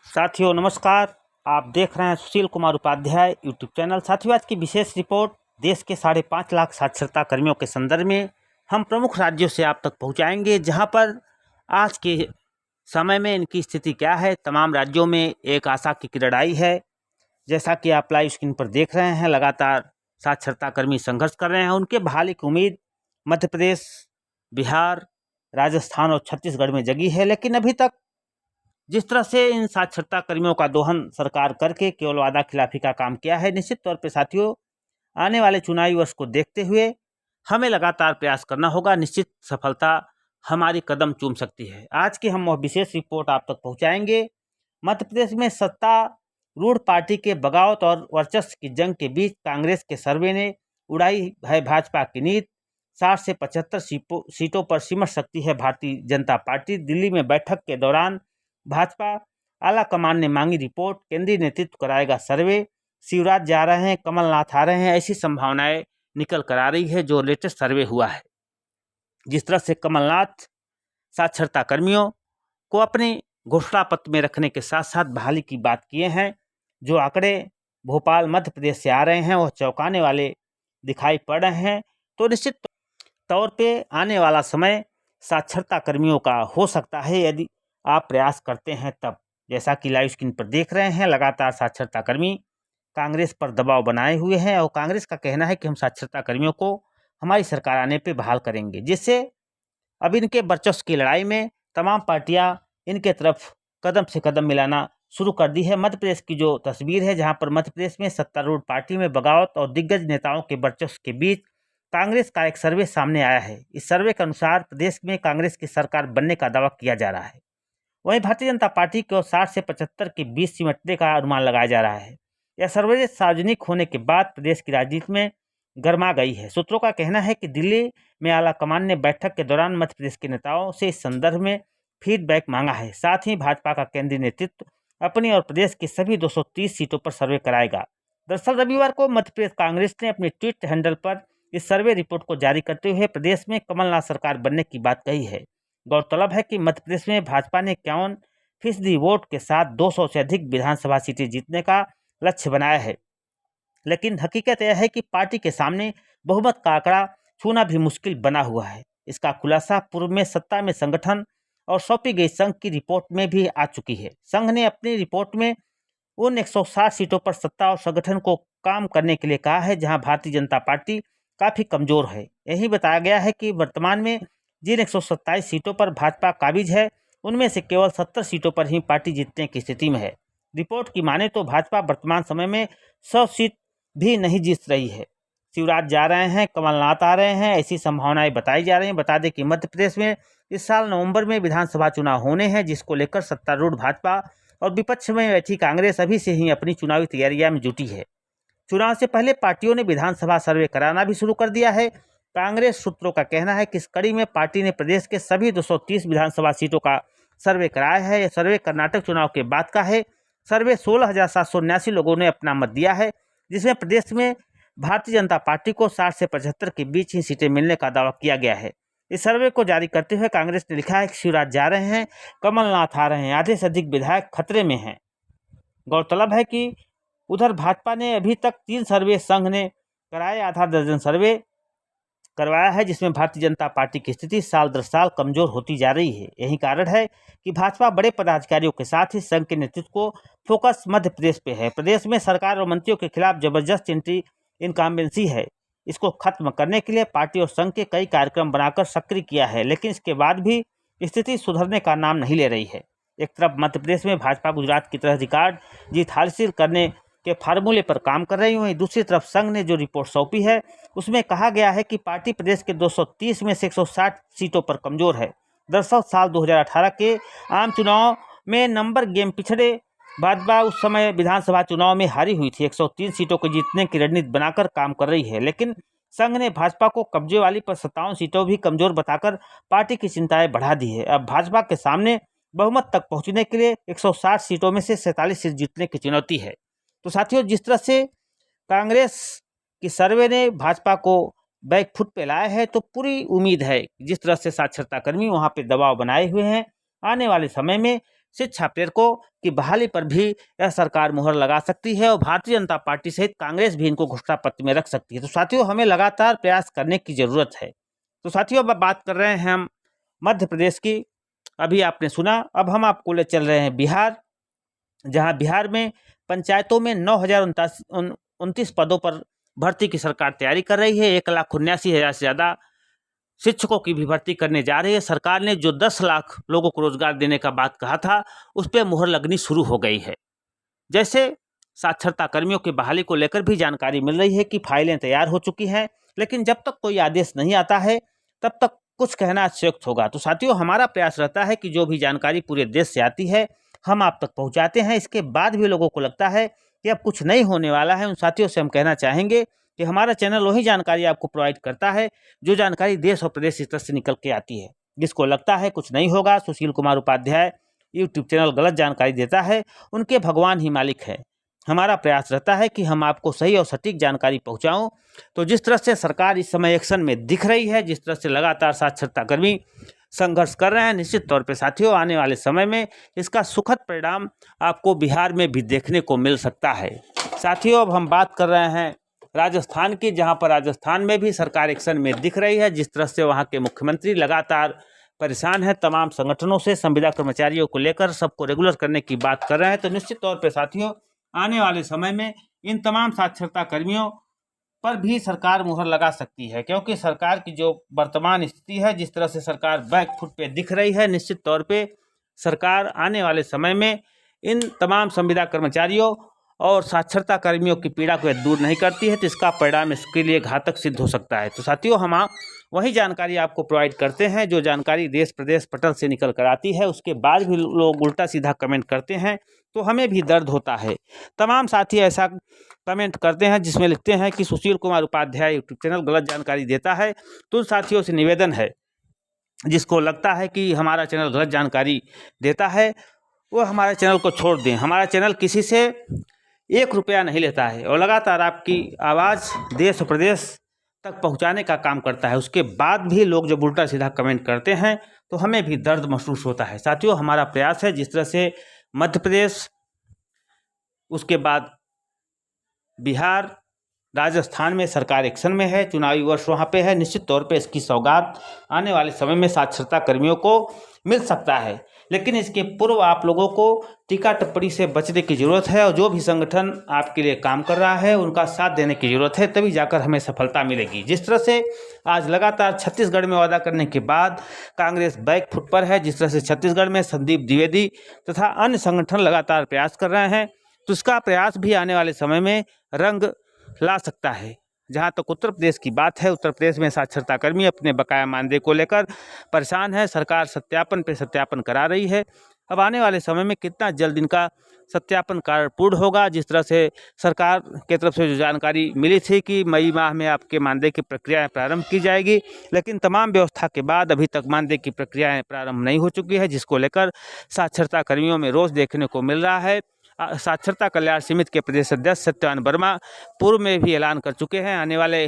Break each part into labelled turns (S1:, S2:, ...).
S1: साथियों नमस्कार, आप देख रहे हैं सुशील कुमार उपाध्याय यूट्यूब चैनल। साथियों, आज की विशेष रिपोर्ट देश के 5.5 लाख साक्षरता कर्मियों के संदर्भ में हम प्रमुख राज्यों से आप तक पहुंचाएंगे, जहां पर आज के समय में इनकी स्थिति क्या है। तमाम राज्यों में एक आशा की किरण आई है। जैसा कि आप लाइव स्क्रीन पर देख रहे हैं, लगातार साक्षरता कर्मी संघर्ष कर रहे हैं। उनके बहाली की उम्मीद मध्य प्रदेश, बिहार, राजस्थान और छत्तीसगढ़ में जगी है, लेकिन अभी तक जिस तरह से इन साक्षरता कर्मियों का दोहन सरकार करके केवल वादा खिलाफी का काम किया है, निश्चित तौर पर साथियों आने वाले चुनावी वर्ष को देखते हुए हमें लगातार प्रयास करना होगा। निश्चित सफलता हमारी कदम चूम सकती है। आज की हम विशेष रिपोर्ट आप तक पहुंचाएंगे। मध्य प्रदेश में सत्तारूढ़ पार्टी के बगावत और वर्चस्व की जंग के बीच कांग्रेस के सर्वे ने उड़ाई है भाजपा की नींद। 60 से 75 सीटों पर सिमट सकती है भारतीय जनता पार्टी। दिल्ली में बैठक के दौरान भाजपा आला कमान ने मांगी रिपोर्ट, केंद्रीय नेतृत्व कराएगा सर्वे। शिवराज जा रहे हैं, कमलनाथ आ रहे हैं, ऐसी संभावनाएं निकल कर आ रही है जो लेटेस्ट सर्वे हुआ है। जिस तरह से कमलनाथ साक्षरता कर्मियों को अपने घोषणा पत्र में रखने के साथ साथ बहाली की बात किए हैं, जो आंकड़े भोपाल मध्य प्रदेश से आ रहे हैं वह चौंकाने वाले दिखाई पड़ रहे हैं। तो निश्चित तौर पे आने वाला समय साक्षरता कर्मियों का हो सकता है यदि आप प्रयास करते हैं तब। जैसा कि लाइव स्क्रीन पर देख रहे हैं, लगातार साक्षरता कर्मी कांग्रेस पर दबाव बनाए हुए हैं और कांग्रेस का कहना है कि हम साक्षरता कर्मियों को हमारी सरकार आने पे बहाल करेंगे, जिससे अब इनके वर्चस्व की लड़ाई में तमाम पार्टियां इनके तरफ कदम से कदम मिलाना शुरू कर दी है। मध्य प्रदेश की जो तस्वीर है, जहां पर मध्य प्रदेश में सत्तारूढ़ पार्टी में बगावत और दिग्गज नेताओं के वर्चस्व के बीच कांग्रेस का एक सर्वे सामने आया है। इस सर्वे के अनुसार प्रदेश में कांग्रेस की सरकार बनने का दावा किया जा रहा है। वहीं भारतीय जनता पार्टी को 60 से 75 के बीच सिमटने का अनुमान लगाया जा रहा है। यह सर्वे सार्वजनिक होने के बाद प्रदेश की राजनीति में गर्मा गई है। सूत्रों का कहना है कि दिल्ली में आला कमान ने बैठक के दौरान मध्य प्रदेश के नेताओं से इस संदर्भ में फीडबैक मांगा है। साथ ही भाजपा का केंद्रीय नेतृत्व अपनी और प्रदेश की सभी 230 सीटों पर सर्वे कराएगा। दरअसल रविवार को मध्य प्रदेश कांग्रेस ने अपने ट्वीट हैंडल पर इस सर्वे रिपोर्ट को जारी करते हुए प्रदेश में कमलनाथ सरकार बनने की बात कही है। गौरतलब है कि मध्य प्रदेश में भाजपा ने 51% वोट के साथ 200 से अधिक विधानसभा सीटें जीतने का लक्ष्य बनाया है, लेकिन हकीकत यह है कि पार्टी के सामने बहुमत का आंकड़ा छूना भी मुश्किल बना हुआ है। इसका खुलासा पूर्व में सत्ता में संगठन और सौंपी गई संघ की रिपोर्ट में भी आ चुकी है। संघ ने अपनी रिपोर्ट में उन 160 सीटों पर सत्ता और संगठन को काम करने के लिए कहा है जहां भारतीय जनता पार्टी काफी कमजोर है। यही बताया गया है कि वर्तमान में जिन 127 सीटों पर भाजपा काबिज है, उनमें से केवल 70 सीटों पर ही पार्टी जीतने की स्थिति में है। रिपोर्ट की माने तो भाजपा वर्तमान समय में 100 सीट भी नहीं जीत रही है। शिवराज जा रहे हैं, कमलनाथ आ रहे हैं, ऐसी संभावनाएं बताई जा रही हैं। बता दें कि मध्य प्रदेश में इस साल नवंबर में विधानसभा चुनाव होने हैं, जिसको लेकर सत्तारूढ़ भाजपा और विपक्ष में बैठी कांग्रेस अभी से ही अपनी चुनावी तैयारियां में जुटी है। चुनाव से पहले पार्टियों ने विधानसभा सर्वे कराना भी शुरू कर दिया है। कांग्रेस सूत्रों का कहना है कि इस कड़ी में पार्टी ने प्रदेश के सभी 230 विधानसभा सीटों का सर्वे कराया है। यह सर्वे कर्नाटक चुनाव के बाद का है। सर्वे 16,779 लोगों ने अपना मत दिया है, जिसमें प्रदेश में भारतीय जनता पार्टी को 60 से 75 के बीच ही सीटें मिलने का दावा किया गया है। इस सर्वे को जारी करते हुए कांग्रेस ने लिखा है कि शिवराज जा रहे हैं, कमलनाथ आ रहे हैं, आधे से अधिक विधायक खतरे में हैं। गौरतलब है कि उधर भाजपा ने अभी तक 3 सर्वे संघ ने कराए, आधा दर्जन सर्वे करवाया है, जिसमें भारतीय जनता पार्टी की स्थिति साल दर साल कमजोर होती जा रही है। यही कारण है कि भाजपा बड़े पदाधिकारियों के साथ ही संघ के नेतृत्व को फोकस मध्य प्रदेश पे है। प्रदेश में सरकार और मंत्रियों के खिलाफ जबरदस्त इनकम्बेंसी है। इसको खत्म करने के लिए पार्टी और संघ के कई कार्यक्रम बनाकर सक्रिय किया है, लेकिन इसके बाद भी स्थिति सुधरने का नाम नहीं ले रही है। एक तरफ मध्य प्रदेश में भाजपा गुजरात की तरह रिकॉर्ड जीत हासिल करने के फार्मूले पर काम कर रही हुई, दूसरी तरफ संघ ने जो रिपोर्ट सौंपी है उसमें कहा गया है कि पार्टी प्रदेश के 230 में से 160 सीटों पर कमजोर है। दरअसल साल 2018 के आम चुनाव में नंबर गेम पिछड़े भाजपा उस समय विधानसभा चुनाव में हारी हुई थी। 103 सीटों को जीतने की रणनीति बनाकर काम कर रही है, लेकिन संघ ने भाजपा को कब्जे वाली पर 57 सीटों भी कमजोर बताकर पार्टी की चिंताएं बढ़ा दी है। अब भाजपा के सामने बहुमत तक पहुंचने के लिए 160 सीटों में से 47 सीट जीतने की चुनौती है। तो साथियों, जिस तरह से कांग्रेस की सर्वे ने भाजपा को बैकफुट पे लाए हैं, तो पूरी उम्मीद है जिस तरह से साक्षरता कर्मी वहाँ पे दबाव बनाए हुए हैं, आने वाले समय में शिक्षा प्रेरकों की बहाली पर भी यह सरकार मुहर लगा सकती है और भारतीय जनता पार्टी सहित कांग्रेस भी इनको घोषणा पत्र में रख सकती है। तो साथियों, हमें लगातार प्रयास करने की जरूरत है। तो साथियों, अब बात कर रहे हैं हम मध्य प्रदेश की। अभी आपने सुना, अब हम आपको ले चल रहे हैं बिहार, जहां बिहार में पंचायतों में 9,029 पदों पर भर्ती की सरकार तैयारी कर रही है। 1,79,000 से ज़्यादा शिक्षकों की भी भर्ती करने जा रही है। सरकार ने जो 10 लाख लोगों को रोजगार देने का बात कहा था, उस पर मुहर लगनी शुरू हो गई है। जैसे साक्षरता कर्मियों की बहाली को लेकर भी जानकारी मिल रही है कि फाइलें तैयार हो चुकी हैं, लेकिन जब तक कोई आदेश नहीं आता है तब तक कुछ कहना अतिशयोक्ति होगा। तो साथियों, हमारा प्रयास रहता है कि जो भी जानकारी पूरे देश से आती है हम आप तक पहुंचाते हैं। इसके बाद भी लोगों को लगता है कि अब कुछ नहीं होने वाला है, उन साथियों से हम कहना चाहेंगे कि हमारा चैनल वही जानकारी आपको प्रोवाइड करता है जो जानकारी देश और प्रदेश की तरफ से निकल के आती है। जिसको लगता है कुछ नहीं होगा, सुशील कुमार उपाध्याय यूट्यूब चैनल गलत जानकारी देता है, उनके भगवान ही मालिक है। हमारा प्रयास रहता है कि हम आपको सही और सटीक जानकारी पहुंचाऊं। तो जिस तरह से सरकार इस समय एक्शन में दिख रही है, जिस तरह से लगातार साक्षरता कर्मी संघर्ष कर रहे हैं, निश्चित तौर पे साथियों आने वाले समय में इसका सुखद परिणाम आपको बिहार में भी देखने को मिल सकता है। साथियों, अब हम बात कर रहे हैं राजस्थान की, जहां पर राजस्थान में भी सरकार एक्शन में दिख रही है। जिस तरह से वहां के मुख्यमंत्री लगातार परेशान है, तमाम संगठनों से संविदा कर्मचारियों को लेकर सबको रेगुलर करने की बात कर रहे हैं। तो निश्चित तौर पे साथियों आने वाले समय में इन तमाम साक्षरता कर्मियों पर भी सरकार मुहर लगा सकती है, क्योंकि सरकार की जो वर्तमान स्थिति है, जिस तरह से सरकार बैकफुट पे दिख रही है, निश्चित तौर पे सरकार आने वाले समय में इन तमाम संविदा कर्मचारियों और साक्षरता कर्मियों की पीड़ा को दूर नहीं करती है, तो इसका परिणाम इसके लिए घातक सिद्ध हो सकता है। तो साथियों, हम वही जानकारी आपको प्रोवाइड करते हैं जो जानकारी देश प्रदेश पटल से निकल कर आती है। उसके बाद भी लोग उल्टा सीधा कमेंट करते हैं तो हमें भी दर्द होता है। तमाम साथी ऐसा कमेंट करते हैं जिसमें लिखते हैं कि सुशील कुमार उपाध्याय यूट्यूब चैनल गलत जानकारी देता है। तो साथियों से निवेदन है, जिसको लगता है कि हमारा चैनल गलत जानकारी देता है वो हमारे चैनल को छोड़ दें। हमारा चैनल किसी से 1 रुपया नहीं लेता है और लगातार आपकी आवाज़ देश और प्रदेश तक पहुंचाने का काम करता है। उसके बाद भी लोग जब उल्टा सीधा कमेंट करते हैं तो हमें भी दर्द महसूस होता है। साथियों, हमारा प्रयास है जिस तरह से मध्य प्रदेश, उसके बाद बिहार, राजस्थान में सरकार एक्शन में है, चुनावी वर्ष वहाँ पे है, निश्चित तौर पे इसकी सौगात आने वाले समय में साक्षरता कर्मियों को मिल सकता है। लेकिन इसके पूर्व आप लोगों को टीका टिप्पणी से बचने की ज़रूरत है और जो भी संगठन आपके लिए काम कर रहा है उनका साथ देने की ज़रूरत है, तभी जाकर हमें सफलता मिलेगी। जिस तरह से आज लगातार छत्तीसगढ़ में वादा करने के बाद कांग्रेस बैकफुट पर है, जिस तरह से छत्तीसगढ़ में संदीप द्विवेदी तथा अन्य संगठन लगातार प्रयास कर रहे हैं, तो इसका प्रयास भी आने वाले समय में रंग ला सकता है। जहां तक उत्तर प्रदेश की बात है, उत्तर प्रदेश में साक्षरता कर्मी अपने बकाया मानदेय को लेकर परेशान है। सरकार सत्यापन पे सत्यापन करा रही है। अब आने वाले समय में कितना जल्द इनका सत्यापन कार्य पूर्ण होगा। जिस तरह से सरकार की तरफ से जो जानकारी मिली थी कि मई माह में आपके मानदेय की प्रक्रियाएं प्रारंभ की जाएगी, लेकिन तमाम व्यवस्था के बाद अभी तक मानदेय की प्रक्रियाएं प्रारंभ नहीं हो चुकी है, जिसको लेकर साक्षरता कर्मियों में रोष देखने को मिल रहा है। साक्षरता कल्याण समिति के प्रदेश अध्यक्ष सत्यवान वर्मा पूर्व में भी ऐलान कर चुके हैं, आने वाले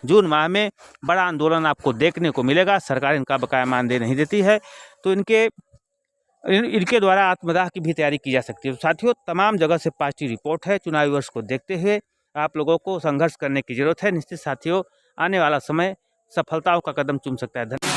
S1: जून माह में बड़ा आंदोलन आपको देखने को मिलेगा। सरकार इनका बकाया मानदेय नहीं देती है तो इनके द्वारा आत्मदाह की भी तैयारी की जा सकती है। साथियों, तमाम जगह से पॉजिटिव रिपोर्ट है। चुनावी वर्ष को देखते हुए आप लोगों को संघर्ष करने की जरूरत है। निश्चित साथियों, आने वाला समय सफलताओं का कदम चूम सकता है। धन्यवाद।